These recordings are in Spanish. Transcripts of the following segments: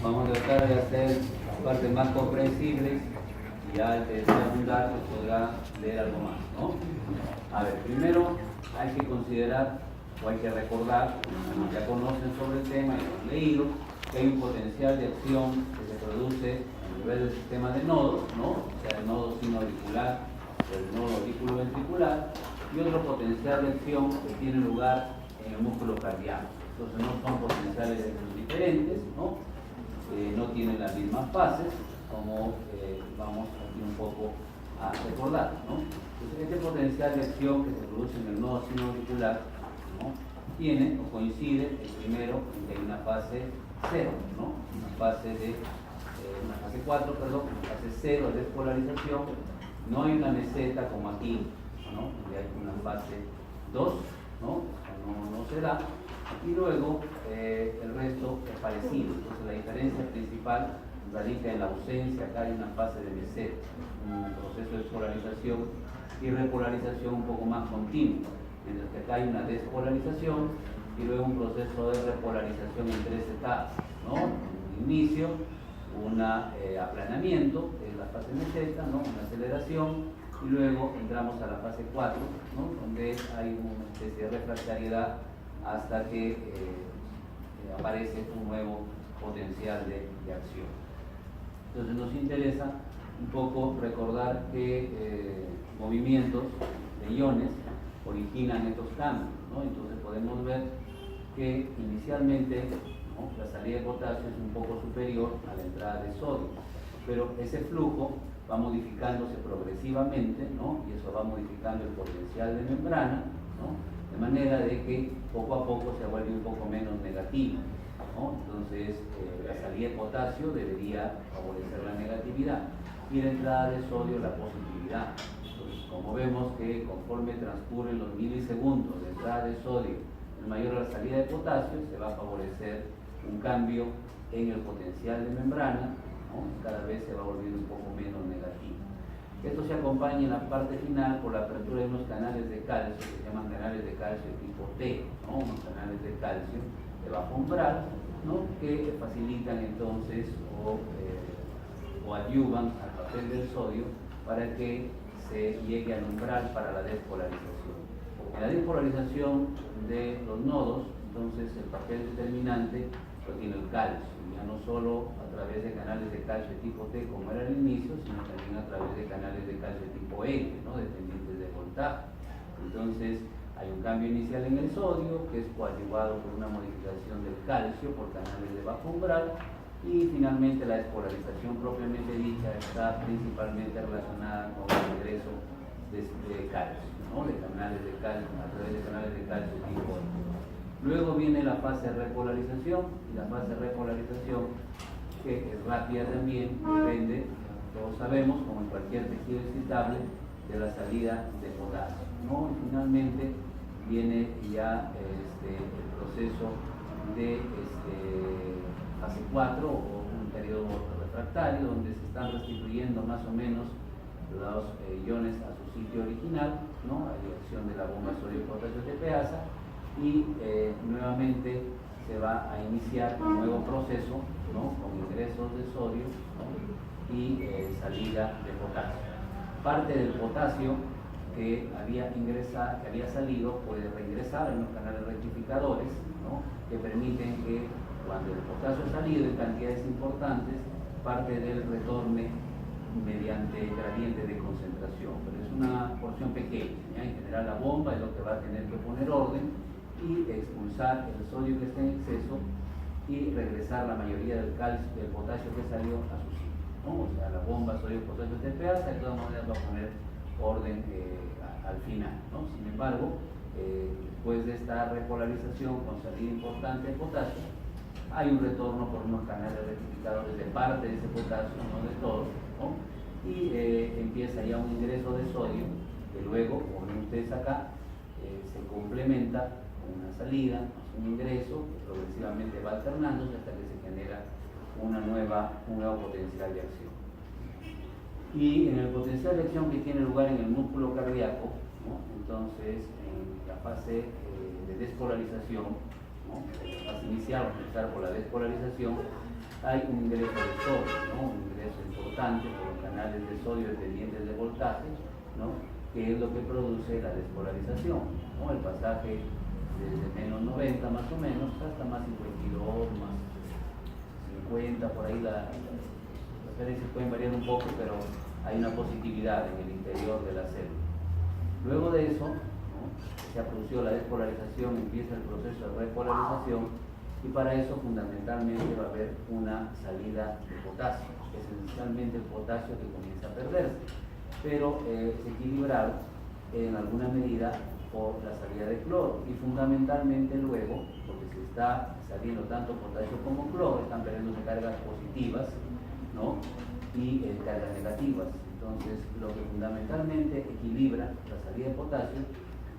Vamos a tratar de hacer las partes más comprensibles y ya el que desea abundar pues podrá leer algo más, ¿no? A ver, primero hay que considerar o hay que recordar, como ya conocen sobre el tema y lo han leído, que hay un potencial de acción que se produce a nivel del sistema de nodos, ¿no? O sea, el nodo sinoauricular, el nodo auriculoventricular, y otro potencial de acción que tiene lugar en el músculo cardíaco. Entonces no son potenciales de acción diferentes, ¿no? No tienen las mismas fases, como vamos aquí un poco a recordar, ¿no? Entonces este potencial de acción que se produce en el nodo sinoauricular, ¿no? Tiene o coincide el primero en que hay una fase 0, ¿no? Una fase 4, perdón, una fase 0 de despolarización. No hay una meseta como aquí, ¿no? Donde hay una fase 2, ¿no? No se da. Y luego el resto es parecido. Entonces la diferencia principal radica en la ausencia. Acá hay una fase de meseta, un proceso de polarización y repolarización un poco más continuo, mientras que acá hay una despolarización y luego un proceso de repolarización en 3 etapas, ¿no? Un inicio, un aplanamiento, que es la fase meseta, ¿no? Una aceleración, y luego entramos a la fase 4, ¿no? Donde hay una especie de refractariedad hasta que aparece un nuevo potencial de acción. Entonces nos interesa un poco recordar que movimientos de iones originan estos cambios, ¿no? Entonces podemos ver que inicialmente, ¿no?, la salida de potasio es un poco superior a la entrada de sodio, pero ese flujo va modificándose progresivamente, ¿no? Y eso va modificando el potencial de membrana, ¿no? De manera de que poco a poco se vuelve un poco menos negativo, ¿no? Entonces la salida de potasio debería favorecer la negatividad y la entrada de sodio la positividad. Entonces, como vemos que conforme transcurren los milisegundos de entrada de sodio es mayor a la salida de potasio, se va a favorecer un cambio en el potencial de membrana, ¿no? Cada vez se va volviendo un poco menos negativo. Esto se acompaña en la parte final por la apertura de unos canales de calcio que se llaman canales de calcio tipo T, ¿no? Unos canales de calcio de bajo umbral, ¿no?, que facilitan entonces o adyuvan al papel del sodio para que se llegue al umbral para la despolarización. En la despolarización de los nodos, entonces el papel determinante lo tiene el calcio, ya no solo a través de canales de calcio tipo T como era al inicio, sino también a través de canales de calcio tipo L, ¿no?, dependientes de voltaje. Entonces hay un cambio inicial en el sodio que es coadyuvado por una modificación del calcio por canales de bajo umbral, y finalmente la despolarización propiamente dicha está principalmente relacionada con el ingreso de calcio, ¿no?, de canales de calcio, a través de canales de calcio tipo L. Luego viene la fase de repolarización, y la fase de repolarización, que es rápida también, depende, todos sabemos, como en cualquier tejido excitable, de la salida de potasio, ¿no? Y finalmente viene ya el proceso de fase 4 o un periodo refractario, donde se están restituyendo más o menos los iones a su sitio original, ¿no?, a dirección de la bomba sodio-potasio TPasa, y nuevamente se va a iniciar un nuevo proceso, ¿no?, con ingresos de sodio, ¿no?, y salida de potasio. Parte del potasio que había salido puede reingresar en los canales rectificadores, ¿no?, que permiten que cuando el potasio ha salido en cantidades importantes, parte del retorne mediante gradiente de concentración, pero es una porción pequeña, ¿ya? En general la bomba es lo que va a tener que poner orden y expulsar el sodio que está en exceso y regresar la mayoría del potasio que salió a su sitio, ¿no? O sea, la bomba sodio-potasio TPasa de todas maneras va a poner orden al final, ¿no? Sin embargo, después de esta repolarización con salida importante de potasio, hay un retorno por unos canales rectificadores de parte de ese potasio, no de todo, ¿no? Y empieza ya un ingreso de sodio que luego, como ven ustedes acá, se complementa con una salida, más un ingreso que progresivamente va alternándose hasta que se genera un nuevo potencial de acción. Y en el potencial de acción que tiene lugar en el músculo cardíaco, ¿no?, entonces en la fase de despolarización ¿no? Al iniciar o empezar por la despolarización, hay un ingreso de sodio, ¿no? Un ingreso importante por los canales de sodio dependientes de voltaje, ¿no? Que es lo que produce la despolarización, ¿no? El pasaje desde menos 90 más o menos hasta más 52, más 50, por ahí las referencias pueden variar un poco, pero hay una positividad en el interior de la célula. Luego de eso, ¿no? Se ha producido la despolarización, empieza el proceso de repolarización, y para eso fundamentalmente va a haber una salida de potasio, esencialmente el potasio que comienza a perderse, pero es equilibrado en alguna medida por la salida de cloro, y fundamentalmente luego, porque se está saliendo tanto potasio como cloro, están perdiéndose cargas positivas, ¿no? Y cargas negativas. Entonces, lo que fundamentalmente equilibra la salida de potasio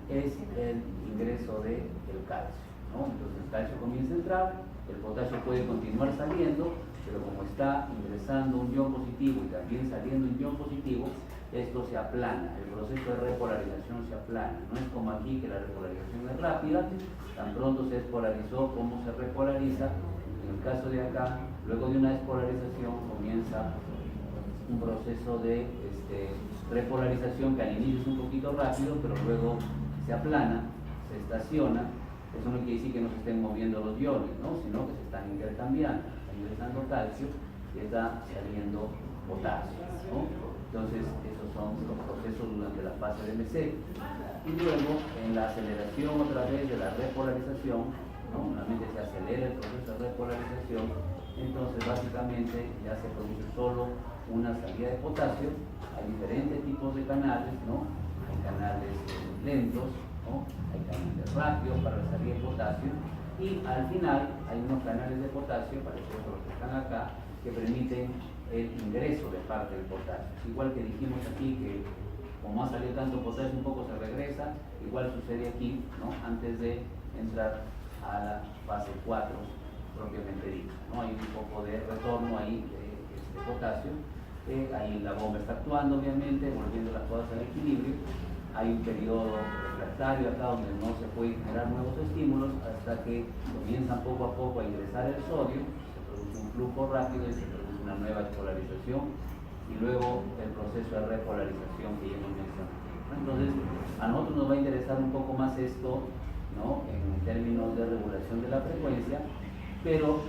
es el ingreso del calcio, ¿no? Entonces el calcio comienza a entrar, el potasio puede continuar saliendo, pero como está ingresando un ion positivo y también saliendo un ion positivo, esto se aplana, el proceso de repolarización se aplana. No es como aquí que la repolarización es rápida, tan pronto se despolarizó como se repolariza. En el caso de acá, luego de una despolarización comienza un proceso de repolarización que al inicio es un poquito rápido, pero luego se aplana, se estaciona. Eso no quiere decir que no se estén moviendo los iones, ¿no? Sino que se están intercambiando, está ingresando calcio y está saliendo potasio, ¿no? Entonces, esos son los procesos durante la fase de MC. Y luego, en la aceleración otra vez de la repolarización, ¿no? Nuevamente se acelera el proceso de repolarización, entonces básicamente ya se produce solo una salida de potasio. Hay diferentes tipos de canales, ¿no? Hay canales lentos, ¿no? Hay canales rápidos para la salida de potasio, y al final hay unos canales de potasio, parecidos a los que están acá, que permiten el ingreso de parte del potasio. Igual que dijimos aquí que como ha salido tanto potasio un poco se regresa, igual sucede aquí, ¿no? Antes de entrar a la fase 4 propiamente dicha, ¿no? Hay un poco de retorno ahí de este potasio, ahí la bomba está actuando obviamente, volviendo las cosas al equilibrio. Hay un periodo refractario acá donde no se pueden generar nuevos estímulos hasta que comienzan poco a poco a ingresar el sodio, se produce un flujo rápido y se produce una nueva despolarización, y luego el proceso de repolarización que ya hemos mencionado. Entonces, a nosotros nos va a interesar un poco más esto, ¿no? En términos de regulación de la frecuencia, pero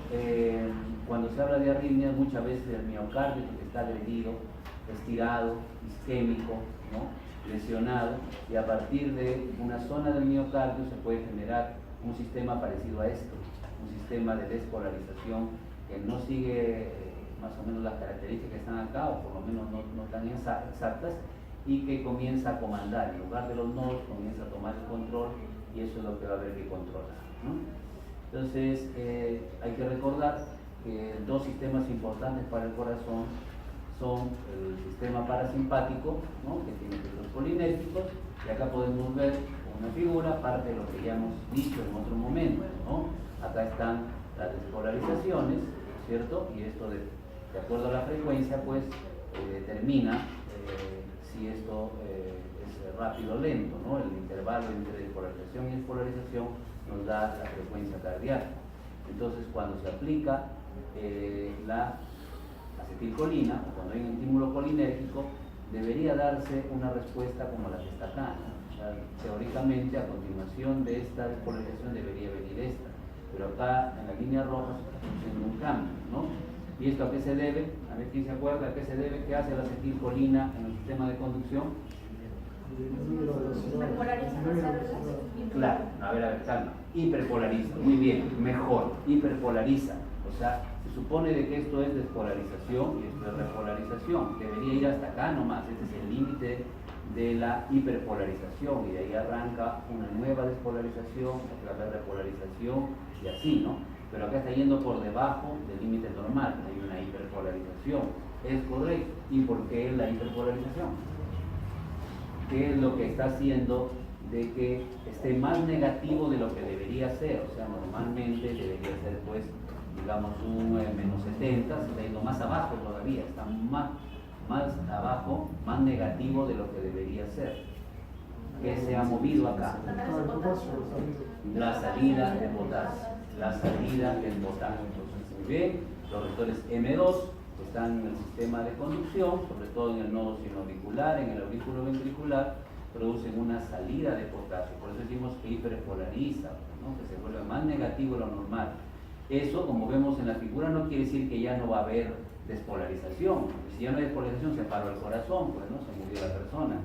cuando se habla de arritmias, muchas veces el miocardio que está agredido, estirado, isquémico, ¿no? Lesionado, y a partir de una zona del miocardio se puede generar un sistema parecido a esto, un sistema de despolarización que no sigue más o menos las características que están acá, o por lo menos no tan exactas, y que comienza a comandar, en lugar de los nodos comienza a tomar el control, y eso es lo que va a haber que controlar, ¿no? Entonces hay que recordar que dos sistemas importantes para el corazón son el sistema parasimpático, ¿no? Que tiene efectos colinérgicos, y acá podemos ver con una figura parte de lo que ya hemos dicho en otro momento, ¿no? Acá están las despolarizaciones, ¿cierto? Y esto de acuerdo a la frecuencia pues determina si esto es rápido o lento, ¿no? El intervalo entre despolarización y despolarización nos da la frecuencia cardíaca. Entonces, cuando se aplica la acetilcolina, o cuando hay un estímulo colinérgico, debería darse una respuesta como la que está acá, ¿no? O sea, teóricamente, a continuación de esta despolarización debería venir esta, pero acá en la línea roja se está produciendo un cambio, ¿no? ¿Y esto a qué se debe? A ver quién se acuerda a qué se debe, qué hace la acetilcolina en el sistema de conducción. Claro, a ver, calma. Hiperpolariza, muy bien, mejor, hiperpolariza. O sea, se supone de que esto es despolarización y esto es repolarización. Debería ir hasta acá nomás, este es el límite de la hiperpolarización, y de ahí arranca una nueva despolarización, otra vez repolarización y así, ¿no? Pero acá está yendo por debajo del límite normal, hay una hiperpolarización. ¿Es correcto? ¿Y por qué la hiperpolarización? ¿Qué es lo que está haciendo de que esté más negativo de lo que debería ser? O sea, normalmente debería ser, pues, digamos, un menos 70, se está yendo más abajo todavía, está más abajo, más negativo de lo que debería ser. ¿Qué se ha movido acá? La salida de potasio. la salida del potasio. Entonces, muy bien, los receptores M2 están en el sistema de conducción, sobre todo en el nodo sinoauricular, en el aurículo ventricular, producen una salida de potasio. Por eso decimos que hiperpolariza, ¿no? Que se vuelve más negativo de lo normal. Eso, como vemos en la figura, no quiere decir que ya no va a haber despolarización. Si ya no hay despolarización, se paró el corazón, pues, ¿no? Se murió la persona.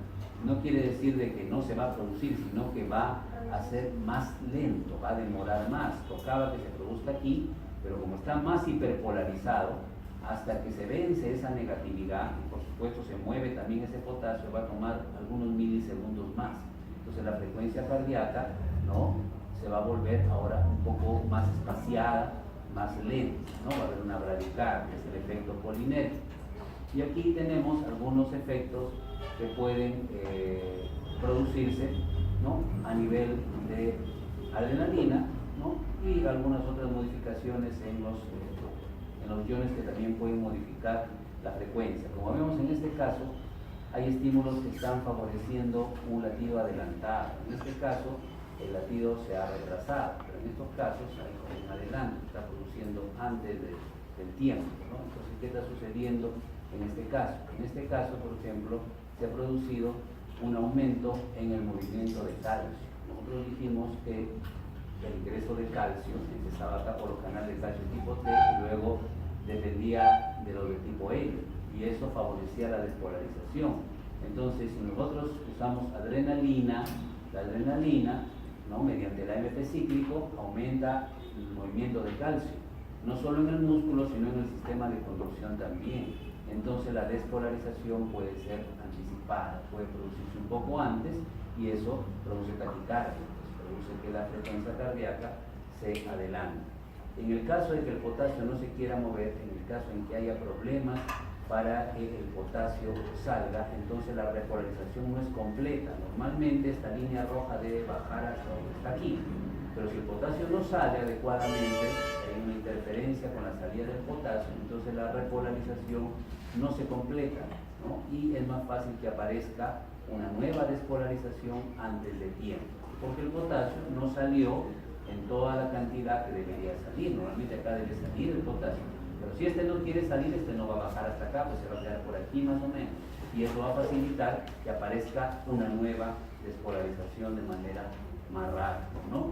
No quiere decir de que no se va a producir, sino que va a ser más lento, va a demorar más. Tocaba que se produzca aquí, pero como está más hiperpolarizado, hasta que se vence esa negatividad, y por supuesto se mueve también ese potasio, va a tomar algunos milisegundos más. Entonces la frecuencia cardíaca, ¿no?, se va a volver ahora un poco más espaciada, más lenta, ¿no? Va a haber una bradicardia, que es el efecto polinético. Y aquí tenemos algunos efectos que pueden producirse, ¿no?, a nivel de adrenalina, ¿no?, y algunas otras modificaciones en los iones que también pueden modificar la frecuencia. Como vemos en este caso, hay estímulos que están favoreciendo un latido adelantado. En este caso, el latido se ha retrasado, pero en estos casos hay como un adelanto, está produciendo antes del tiempo, ¿no? Entonces, ¿qué está sucediendo en este caso? En este caso, por ejemplo, se ha producido un aumento en el movimiento de calcio. Nosotros dijimos que el ingreso de calcio empezaba acá por los canales de calcio tipo T y luego dependía de los de tipo L, y eso favorecía la despolarización. Entonces, si nosotros usamos adrenalina, la adrenalina, ¿no?, mediante el AMP cíclico, aumenta el movimiento de calcio, no solo en el músculo, sino en el sistema de conducción también. Entonces la despolarización puede ser anticipada, puede producirse un poco antes, y eso produce taquicardia, produce que la frecuencia cardíaca se adelante. En el caso de que el potasio no se quiera mover, en el caso en que haya problemas para que el potasio salga, entonces la repolarización no es completa. Normalmente esta línea roja debe bajar hasta donde está aquí, pero si el potasio no sale adecuadamente, hay una interferencia con la salida del potasio, entonces la repolarización no se completa, ¿no?, y es más fácil que aparezca una nueva despolarización antes de tiempo, porque el potasio no salió en toda la cantidad que debería salir. Normalmente acá debe salir el potasio, pero si este no quiere salir, este no va a bajar hasta acá, pues se va a quedar por aquí más o menos, y eso va a facilitar que aparezca una nueva despolarización de manera más rápida, ¿no?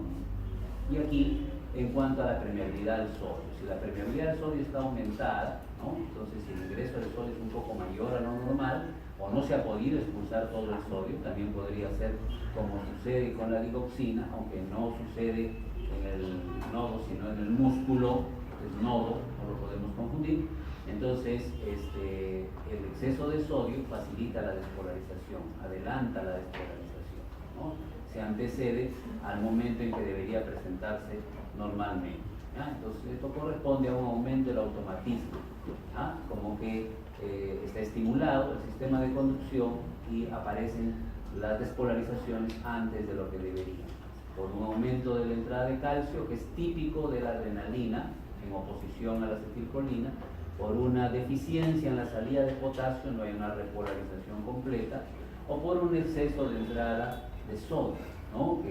Y aquí, en cuanto a la permeabilidad del sodio, si la permeabilidad del sodio está aumentada, ¿no?, entonces si el ingreso del sodio es un poco mayor a lo normal, o no se ha podido expulsar todo el sodio, también podría ser como sucede con la digoxina, aunque no sucede en el nodo, sino en el músculo, es nodo, no lo podemos confundir. Entonces, el exceso de sodio facilita la despolarización, adelanta la despolarización, ¿no?, se antecede al momento en que debería presentarse normalmente, ¿ya? Entonces, esto corresponde a un aumento del automatismo, ¿ya?, como que está estimulado el sistema de conducción y aparecen las despolarizaciones antes de lo que debería, por un aumento de la entrada de calcio, que es típico de la adrenalina en oposición a la acetilcolina, por una deficiencia en la salida de potasio, no hay una repolarización completa, o por un exceso de entrada de sodio, ¿no?,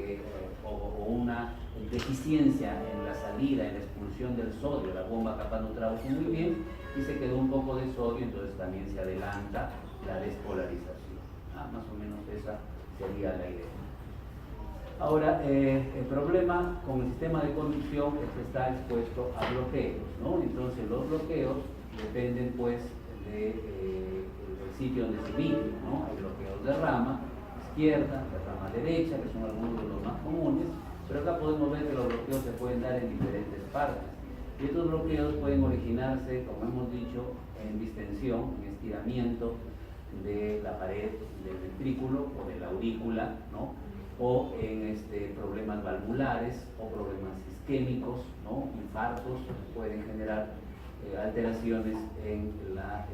o una deficiencia en la salida, en la expulsión del sodio. La bomba capaz no trabaja muy bien y se quedó un poco de sodio, entonces también se adelanta la despolarización. Más o menos esa sería la idea. Ahora, el problema con el sistema de conducción es que está expuesto a bloqueos, ¿no? Entonces los bloqueos dependen pues del sitio donde se vive, ¿no? Hay bloqueos de rama izquierda, de rama derecha, que son algunos de los más comunes, pero acá podemos ver que los bloqueos se pueden dar en diferentes partes. Y estos bloqueos pueden originarse, como hemos dicho, en distensión, en estiramiento de la pared del ventrículo o de la aurícula, ¿no?, o en problemas valvulares o problemas isquémicos, ¿no?, infartos, pueden generar alteraciones en la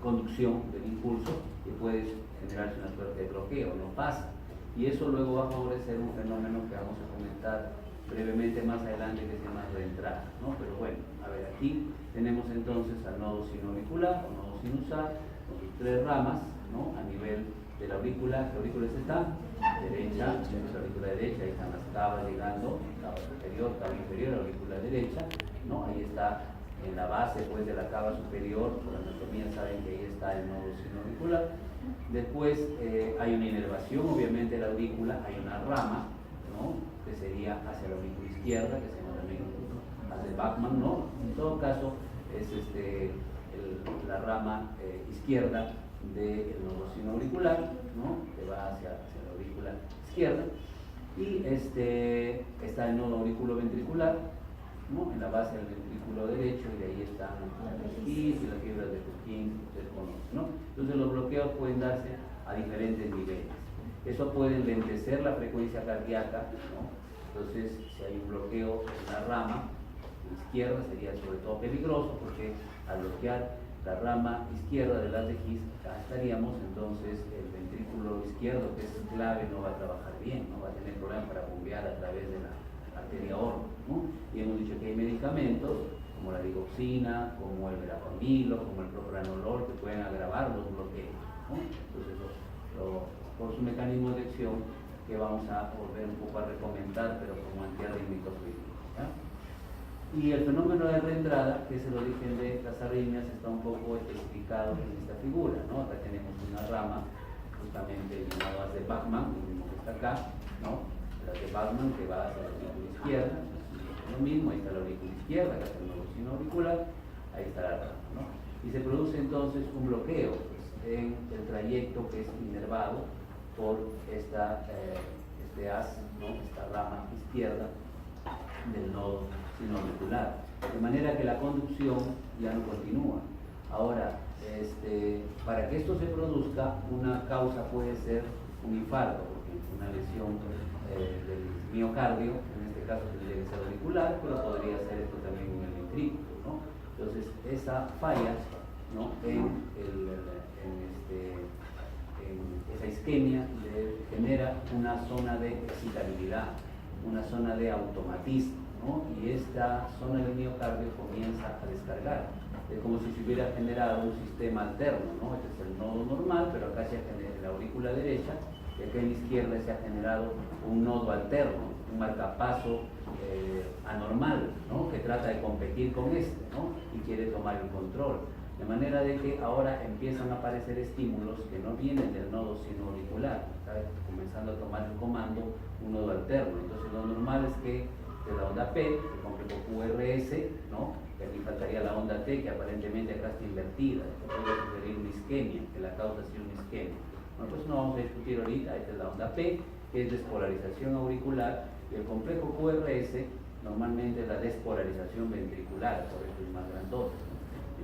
conducción del impulso, que puede generarse una suerte de bloqueo, no pasa. Y eso luego va a favorecer un fenómeno que vamos a comentar brevemente más adelante, que se llama reentrada, ¿no? Pero bueno, a ver, aquí tenemos entonces al nodo sinoauricular o nodo sinusal, con sus tres ramas, ¿no?, a nivel de la aurícula. ¿Qué aurícula es esta? Derecha. La aurícula derecha, ahí están las cavas llegando, cava superior, cava inferior, aurícula derecha, ¿no? Ahí está en la base pues, de la cava superior, por la anatomía saben que ahí está el nodo sinoauricular. Después hay una inervación, obviamente, de la aurícula, hay una rama, ¿no? Que sería hacia la aurícula izquierda, que se llama también hacia Bachmann, ¿no? En todo caso, es la rama izquierda del nodo sinoauricular, ¿no? Que va hacia la aurícula izquierda. Y está el nodo auriculoventricular, ¿no? En la base del ventrículo derecho, y de ahí están las Purkinje y las fibras de Purkinje, ustedes conocen, ¿no? Entonces los bloqueos pueden darse a diferentes niveles. Eso puede enlentecer la frecuencia cardíaca, ¿no? Entonces, si hay un bloqueo en la rama izquierda, sería sobre todo peligroso, porque al bloquear la rama izquierda del haz de His, acá estaríamos, entonces el ventrículo izquierdo, que es clave, no va a trabajar bien, no va a tener problemas para bombear a través de la arteria aorta, ¿no? Y hemos dicho que hay medicamentos como la digoxina, como el verapamilo, como el propranolol, que pueden agravar los bloqueos, ¿no? Entonces, por su mecanismo de acción, que vamos a volver un poco a recomendar, pero como antiarrítmico fluido, ¿ya? Y el fenómeno de reentrada, que es el origen de las arritmias, está un poco especificado en esta figura, ¿no? Acá tenemos una rama, justamente llamada de Bachmann, lo mismo que está acá, ¿no? La de Bachmann, que va hacia la aurícula izquierda, lo mismo, ahí está la aurícula izquierda, acá está el nodo sinoauricular, ahí está la rama, ¿no? Y se produce entonces un bloqueo pues, en el trayecto que es inervado por este haz, ¿no? Esta rama izquierda del nodo sinoauricular, de manera que la conducción ya no continúa. Ahora, para que esto se produzca, una causa puede ser un infarto, porque una lesión del miocardio, en este caso tendría que ser auricular, pero podría ser esto también en el ventrículo, ¿no? Entonces, esa falla, ¿no? en esa isquemia genera una zona de excitabilidad, una zona de automatismo, ¿no? Y esta zona del miocardio comienza a descargar. Es como si se hubiera generado un sistema alterno, ¿no? Este es el nodo normal, pero acá se ha generado la aurícula derecha, y acá en la izquierda se ha generado un nodo alterno, un marcapaso anormal, ¿no? Que trata de competir con ¿no? Y quiere tomar el control. De manera de que ahora empiezan a aparecer estímulos que no vienen del nodo sinoauricular, está comenzando a tomar el comando un nodo alterno. Entonces lo normal es que de la onda P, el complejo QRS, ¿no? Que aquí faltaría la onda T, que aparentemente acá está invertida. Esto puede sugerir una isquemia, que la causa ha sido una isquemia. Bueno, pues no vamos a discutir ahorita. Esta es la onda P, que es despolarización auricular, y el complejo QRS normalmente es la despolarización ventricular, por eso es más grandote.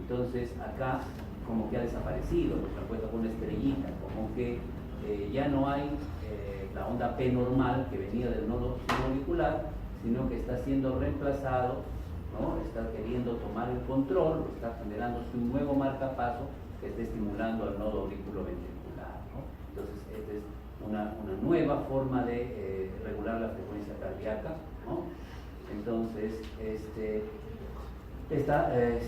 Entonces acá como que ha desaparecido, nos han puesto con una estrellita, como que ya no hay la onda P normal que venía del nodo sinoauricular, sino que está siendo reemplazado, ¿no? Está queriendo tomar el control, está generándose un nuevo marcapaso que está estimulando al nodo auriculoventricular, ¿no? Entonces esta es una nueva forma de regular la frecuencia cardíaca, ¿no? Entonces este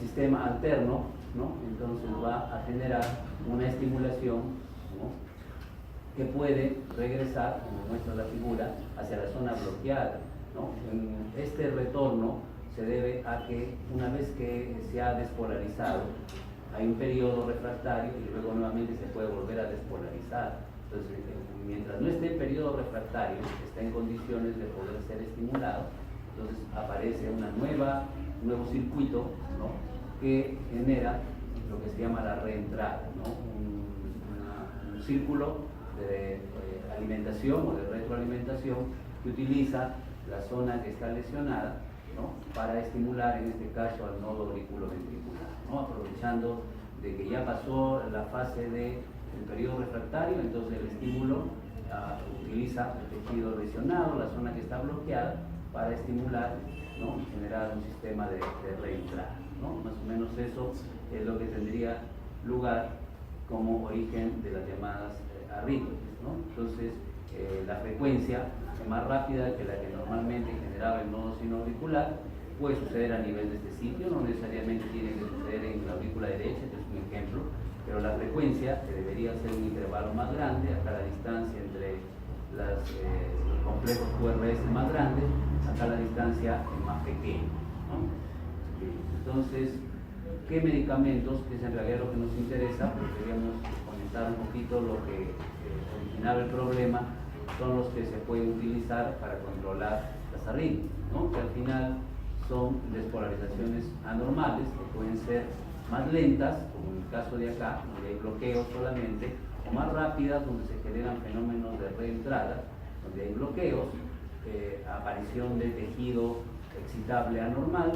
sistema alterno, ¿no? Entonces va a generar una estimulación, ¿no? Que puede regresar, como muestra la figura, hacia la zona bloqueada, ¿no? Este retorno se debe a que una vez que se ha despolarizado, hay un periodo refractario y luego nuevamente se puede volver a despolarizar. Entonces, mientras no esté en periodo refractario, está en condiciones de poder ser estimulado, entonces aparece un nuevo circuito, ¿no? Que genera lo que se llama la reentrada, ¿no? Un círculo de alimentación o de retroalimentación que utiliza la zona que está lesionada, ¿no? Para estimular en este caso al nodo auriculoventricular, ¿no? Aprovechando de que ya pasó la fase del periodo refractario, entonces el estímulo utiliza el tejido lesionado, la zona que está bloqueada, para estimular, ¿no? Y generar un sistema de reentrada, ¿no? Más o menos eso es lo que tendría lugar como origen de las llamadas arritmias, ¿no? Entonces la frecuencia es más rápida que la que normalmente generaba el nodo sinoauricular, puede suceder a nivel de este sitio, no necesariamente tiene que suceder en la aurícula derecha, este es un ejemplo, pero la frecuencia, que debería ser un intervalo más más grande, acá la distancia entre los complejos QRS es más grande, acá la distancia es más pequeña, ¿no? Entonces, ¿qué medicamentos, que es en realidad lo que nos interesa, porque queríamos comentar un poquito lo que originaba el problema, son los que se pueden utilizar para controlar las arritmias, ¿no? Que al final son despolarizaciones anormales, que pueden ser más lentas, como en el caso de acá, donde hay bloqueos solamente, o más rápidas, donde se generan fenómenos de reentrada, donde hay bloqueos, aparición de tejido excitable anormal,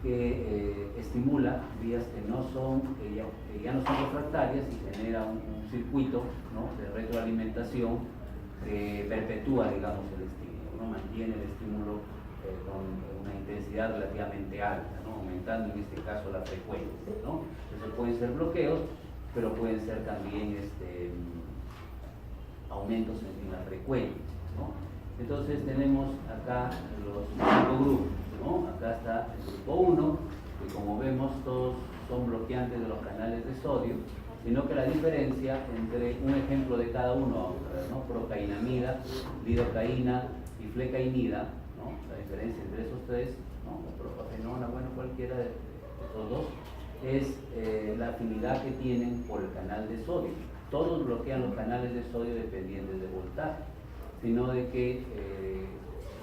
que estimula vías que ya no son refractarias y genera un circuito, ¿no?, de retroalimentación que perpetúa, digamos, el estímulo, ¿no? Mantiene el estímulo con una intensidad relativamente alta, ¿no?, aumentando en este caso la frecuencia, ¿no? Entonces pueden ser bloqueos, pero pueden ser también aumentos en la frecuencia, ¿no? Entonces tenemos acá los 5 grupos, ¿no? Acá está el grupo 1, que como vemos todos son bloqueantes de los canales de sodio, sino que la diferencia entre un ejemplo de cada uno, ¿no?, procainamida, lidocaína y flecainida, ¿no?, la diferencia entre esos tres, ¿no?, la propafenona, bueno, cualquiera de estos dos, es la afinidad que tienen por el canal de sodio. Todos bloquean los canales de sodio dependientes de voltaje, sino de que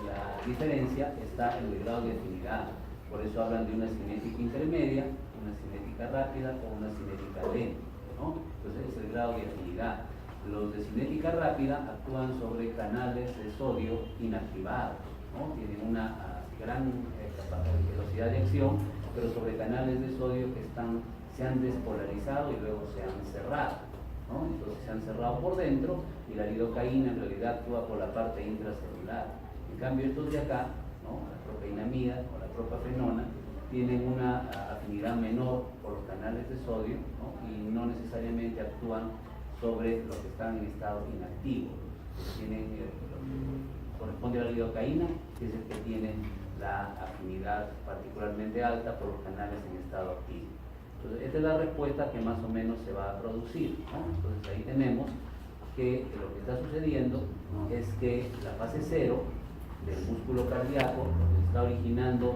la diferencia está en el grado de afinidad. Por eso hablan de una cinética intermedia, una cinética rápida o una cinética lenta, ¿no? Entonces es el grado de afinidad. Los de cinética rápida actúan sobre canales de sodio inactivados, ¿no? Tienen una gran velocidad de acción, pero sobre canales de sodio que se han despolarizado y luego se han cerrado, ¿no? Entonces se han cerrado por dentro y la lidocaína en realidad actúa por la parte intracelular. En cambio estos de acá, ¿no?, la procainamida o la propafenona, tienen una afinidad menor por los canales de sodio, ¿no?, y no necesariamente actúan sobre los que están en estado inactivo. Corresponde a la lidocaína, que es el que tiene la afinidad particularmente alta por los canales en estado activo. Entonces, esta es la respuesta que más o menos se va a producir, ¿no? Entonces ahí tenemos que lo que está sucediendo es que la fase 0 del músculo cardíaco, donde se está originando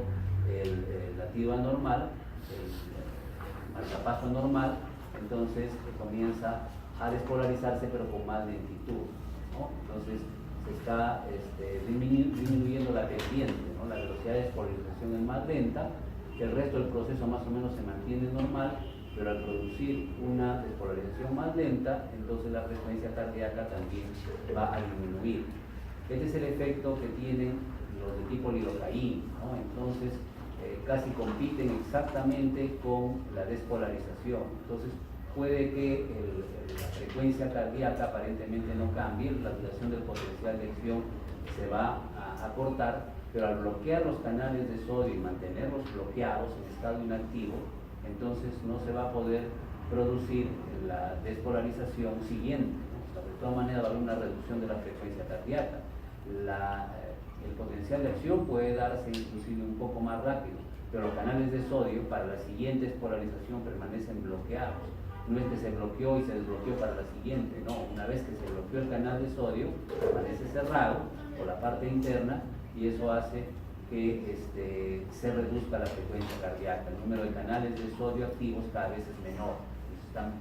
el latido anormal, el marcapaso anormal, entonces comienza a despolarizarse pero con más lentitud, ¿no? Entonces se está disminuyendo la pendiente, ¿no? La velocidad de despolarización es más lenta, el resto del proceso más o menos se mantiene normal, pero al producir una despolarización más lenta, entonces la frecuencia cardíaca también va a disminuir. Este es el efecto que tienen los de tipo lidocaína, ¿no? Entonces casi compiten exactamente con la despolarización. Entonces puede que la frecuencia cardíaca aparentemente no cambie, la duración del potencial de acción se va a acortar, pero al bloquear los canales de sodio y mantenerlos bloqueados en estado inactivo, entonces no se va a poder producir la despolarización siguiente, ¿no? O sea, de todas maneras va a haber una reducción de la frecuencia cardíaca. El potencial de acción puede darse inclusive un poco más rápido, pero los canales de sodio para la siguiente despolarización permanecen bloqueados. No es que se bloqueó y se desbloqueó para la siguiente, no. Una vez que se bloqueó el canal de sodio, permanece cerrado por la parte interna y eso hace que se reduzca la frecuencia cardíaca. El número de canales de sodio activos cada vez es menor. Se están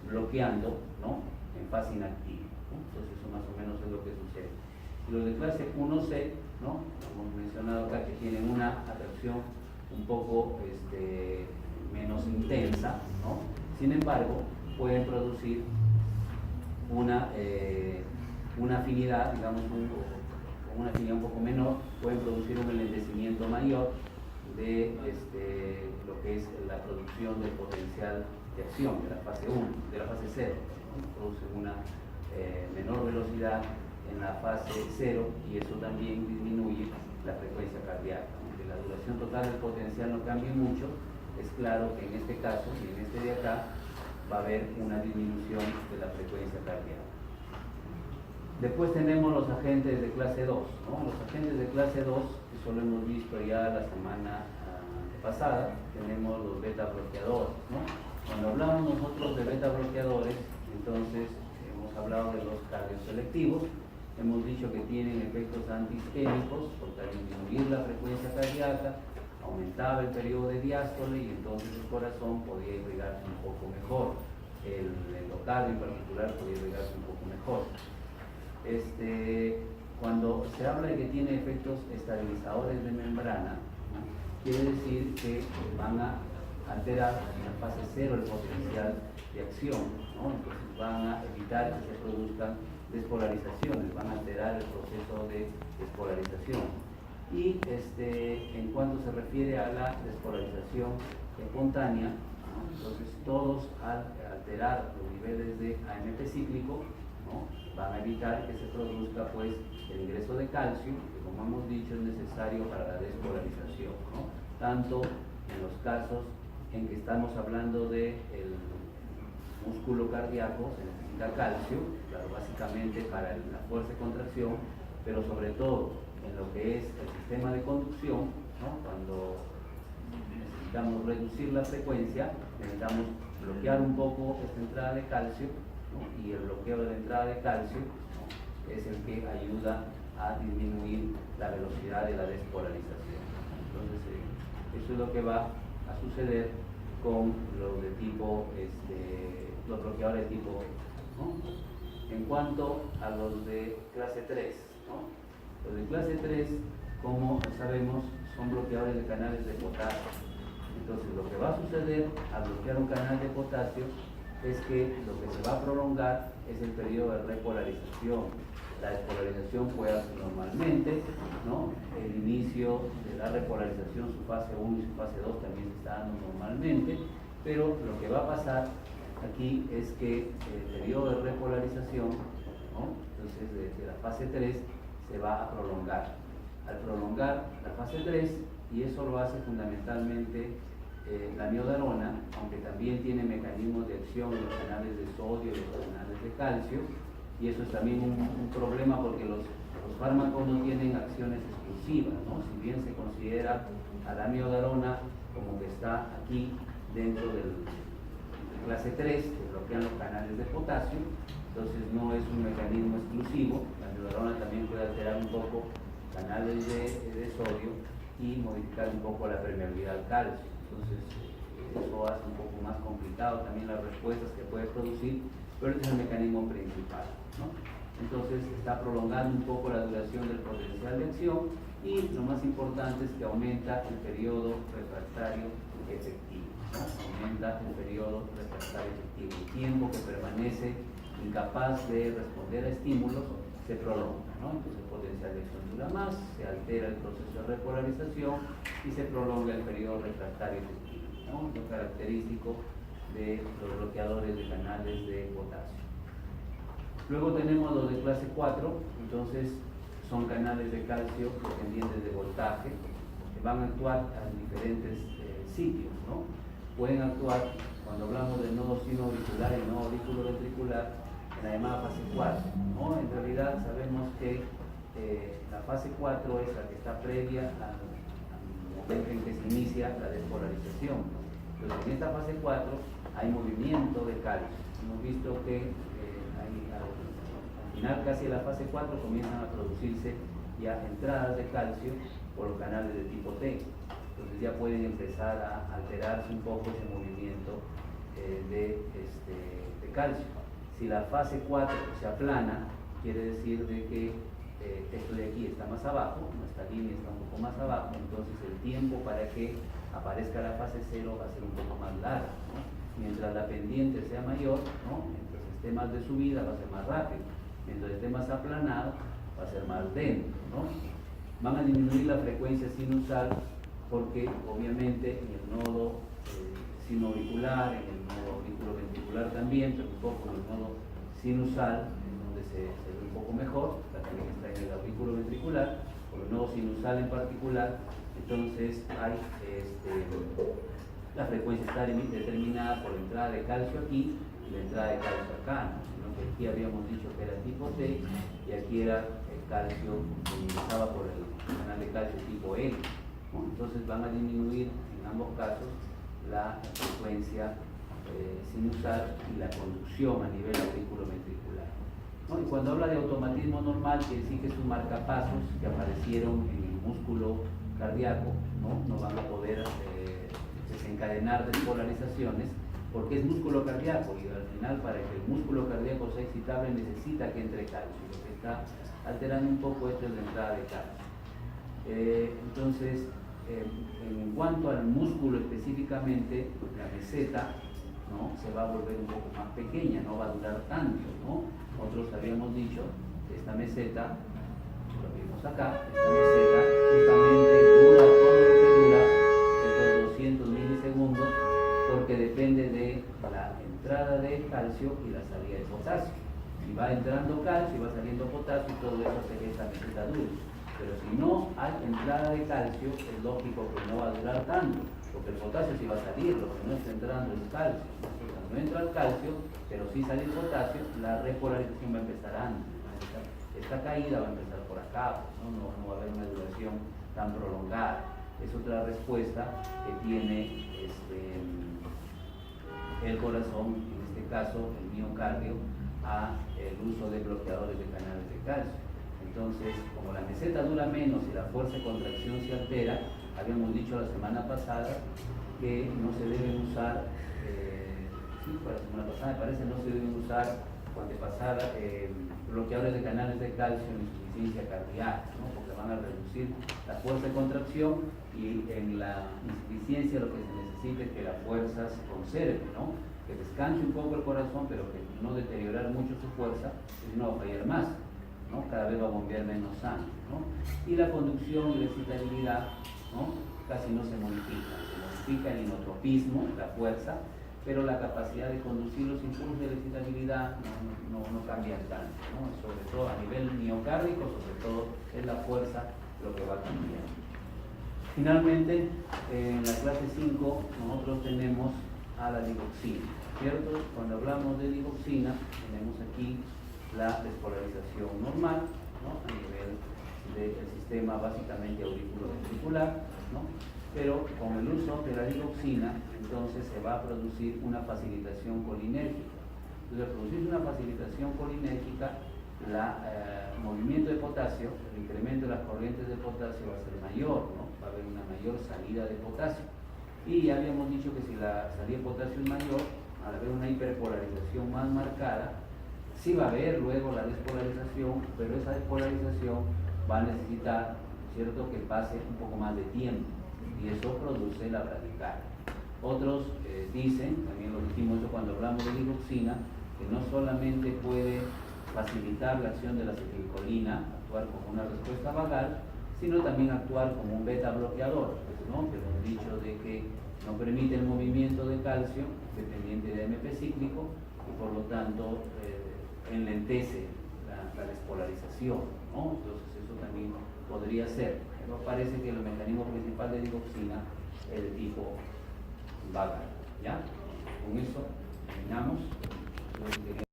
bloqueando, ¿no?, en fase inactiva, ¿no? Entonces eso más o menos es lo que sucede. Y los de clase 1C, ¿no?, hemos mencionado acá que tienen una atracción un poco menos intensa, ¿no? Sin embargo, pueden producir una afinidad, digamos, una afinidad un poco menor, pueden producir un enlentecimiento mayor de lo que es la producción del potencial de acción de la fase 1, de la fase 0, ¿no? Producen una menor velocidad en la fase 0 y eso también disminuye la frecuencia cardíaca. Aunque la duración total del potencial no cambie mucho, es claro que en este caso y en este de acá va a haber una disminución de la frecuencia cardíaca. Después tenemos los agentes de clase 2, ¿no? Los agentes de clase 2, que solo hemos visto ya la semana pasada, tenemos los beta bloqueadores, ¿no? Cuando hablamos nosotros de beta bloqueadores, entonces hemos hablado de los cardioselectivos. Hemos dicho que tienen efectos antiisquémicos, porque al disminuir la frecuencia cardíaca, aumentaba el periodo de diástole y entonces el corazón podía irrigarse un poco mejor. El endocardio en particular podía irrigarse un poco mejor. Cuando se habla de que tiene efectos estabilizadores de membrana, ¿no? Quiere decir que van a alterar en la fase 0 el potencial de acción, ¿no? Entonces van a evitar que se produzcan despolarizaciones, van a alterar el proceso de despolarización. Y en cuanto se refiere a la despolarización espontánea, ¿no? Entonces todos al alterar los niveles de AMP cíclico, ¿no? Van a evitar que se produzca pues el ingreso de calcio, que como hemos dicho es necesario para la despolarización, ¿no? Tanto en los casos en que estamos hablando del músculo cardíaco, se necesita calcio, claro, básicamente para la fuerza de contracción, pero sobre todo en lo que es el sistema de conducción, ¿no? Cuando necesitamos reducir la frecuencia, necesitamos bloquear un poco esta entrada de calcio, ¿no? Y el bloqueo de la entrada de calcio, ¿no? Es el que ayuda a disminuir la velocidad de la despolarización. Entonces, eso es lo que va a suceder con los de tipo, los bloqueadores de tipo E, ¿no? En cuanto a los de clase 3, ¿no? Los de clase 3, como sabemos, son bloqueadores de canales de potasio. Entonces, lo que va a suceder al bloquear un canal de potasio es que lo que se va a prolongar es el periodo de repolarización. La despolarización puede hacer normalmente, ¿no? El inicio de la repolarización, su fase 1 y su fase 2 también se está dando normalmente, pero lo que va a pasar aquí es que el periodo de repolarización, ¿no? Entonces de la fase 3 se va a prolongar. Al prolongar la fase 3, y eso lo hace fundamentalmente la miodarona, aunque también tiene mecanismos de acción en los canales de sodio y los canales de calcio, y eso es también un problema porque los fármacos no tienen acciones exclusivas, ¿no? Si bien se considera a la miodarona como que está aquí dentro de clase 3, que bloquean los canales de potasio, entonces no es un mecanismo exclusivo. La miodarona también puede alterar un poco canales de sodio y modificar un poco la permeabilidad al calcio. Entonces, eso hace un poco más complicado también las respuestas que puede producir, pero este es el mecanismo principal, ¿no? Entonces, está prolongando un poco la duración del potencial de acción y lo más importante es que aumenta el periodo refractario efectivo, ¿no? Aumenta el periodo refractario efectivo. El tiempo que permanece incapaz de responder a estímulos se prolonga, ¿no? Entonces, el potencial de acción dura más, se altera el proceso de repolarización y se prolonga el periodo refractario efectivo, ¿no? Lo característico de los bloqueadores de canales de potasio. Luego tenemos los de clase 4, entonces son canales de calcio dependientes de voltaje, que van a actuar en diferentes sitios, ¿no? Pueden actuar, cuando hablamos del nodo sinoauricular y nodo auriculoventricular, en la llamada fase 4, ¿no? En realidad sabemos que la fase 4 es la que está previa al momento en que se inicia la despolarización. Entonces, en esta fase 4 hay movimiento de calcio. Hemos visto que al final casi de la fase 4 comienzan a producirse ya entradas de calcio por los canales de tipo T. Entonces ya pueden empezar a alterarse un poco ese movimiento de calcio. Si la fase 4 se aplana, quiere decir de que esto de aquí está más abajo, nuestra línea está un poco más abajo, entonces el tiempo para que aparezca la fase 0 va a ser un poco más largo, ¿no? Mientras la pendiente sea mayor, ¿no? Mientras esté más de subida va a ser más rápido, mientras esté más aplanado va a ser más lento, ¿no? Van a disminuir la frecuencia sinusal porque obviamente en el nodo sinoauricular, en el nodo auriculoventricular también, pero un poco en el nodo sinusal, en donde se ve un poco mejor, también está en el auriculoventricular, por el nodo sinusal en particular, entonces hay la frecuencia está determinada por la entrada de calcio aquí y la entrada de calcio acá, ¿no? Sino que aquí habíamos dicho que era tipo T y aquí era el calcio que ingresaba por el canal de calcio tipo L, ¿no? Entonces van a disminuir en ambos casos la frecuencia sinusal y la conducción a nivel auriculoventricular. ¿no? Y cuando habla de automatismo normal, quiere decir que es un marcapasos que aparecieron en el músculo cardíaco, no van a poder desencadenar despolarizaciones porque es músculo cardíaco y al final para que el músculo cardíaco sea excitable necesita que entre calcio. Lo que está alterando un poco esto es la entrada de calcio. Entonces, en cuanto al músculo específicamente, la meseta, ¿no?, se va a volver un poco más pequeña, no va a durar tanto, ¿no? Nosotros habíamos dicho que esta meseta, lo vimos acá, esta meseta justamente dura todo lo que dura, estos 200 milisegundos, porque depende de la entrada de calcio y la salida de potasio. Si va entrando calcio y va saliendo potasio, todo eso hace que esta meseta dure. Pero si no hay entrada de calcio, es lógico que no va a durar tanto, porque el potasio sí va a salir, lo que no está entrando es calcio. Cuando no entra el calcio, pero sí sale el potasio, la repolarización va a empezar antes. Esta caída va a empezar por acá, no va a haber una duración tan prolongada. Es otra respuesta que tiene el corazón, en este caso el miocardio, a el uso de bloqueadores de canales de calcio. Entonces, como la meseta dura menos y la fuerza de contracción se altera, habíamos dicho la semana pasada que no se deben usar, la semana pasada me parece, no se deben usar bloqueadores de canales de calcio en insuficiencia cardíaca, ¿no?, porque van a reducir la fuerza de contracción y en la insuficiencia lo que se necesita es que la fuerza se conserve, ¿no?, que descanse un poco el corazón, pero que no deteriorar mucho su fuerza, si no va a fallar más, ¿no?, cada vez va a bombear menos sangre, ¿no? Y la conducción y la excitabilidad, ¿no?, casi no se modifica el inotropismo, la fuerza, pero la capacidad de conducir los impulsos de la excitabilidad no cambia tanto, ¿no? Sobre todo a nivel miocárdico, sobre todo es la fuerza lo que va cambiando. Finalmente, en la clase 5 nosotros tenemos a la digoxina, ¿cierto? Cuando hablamos de digoxina, tenemos aquí la despolarización normal, ¿no?, a nivel del sistema básicamente auriculoventricular, ¿no?, pero con el uso de la digoxina, entonces se va a producir una facilitación colinérgica. Entonces, al producir una facilitación colinérgica, el movimiento de potasio, el incremento de las corrientes de potasio va a ser mayor, ¿no?, va a haber una mayor salida de potasio. Y ya habíamos dicho que si la salida de potasio es mayor, al haber una hiperpolarización más marcada, sí va a haber luego la despolarización, pero esa despolarización va a necesitar, ¿cierto?, que pase un poco más de tiempo, y eso produce la bradicardia. Otros dicen, también lo dijimos cuando hablamos de digoxina, que no solamente puede facilitar la acción de la acetilcolina, actuar como una respuesta vagal, sino también actuar como un beta bloqueador, ¿no?, que hemos dicho de que no permite el movimiento de calcio dependiente de AMP cíclico y por lo tanto enlentece la despolarización, ¿no? Entonces eso también podría ser, pero parece que el mecanismo principal de digoxina es de tipo vagal, ¿ya? Con eso terminamos.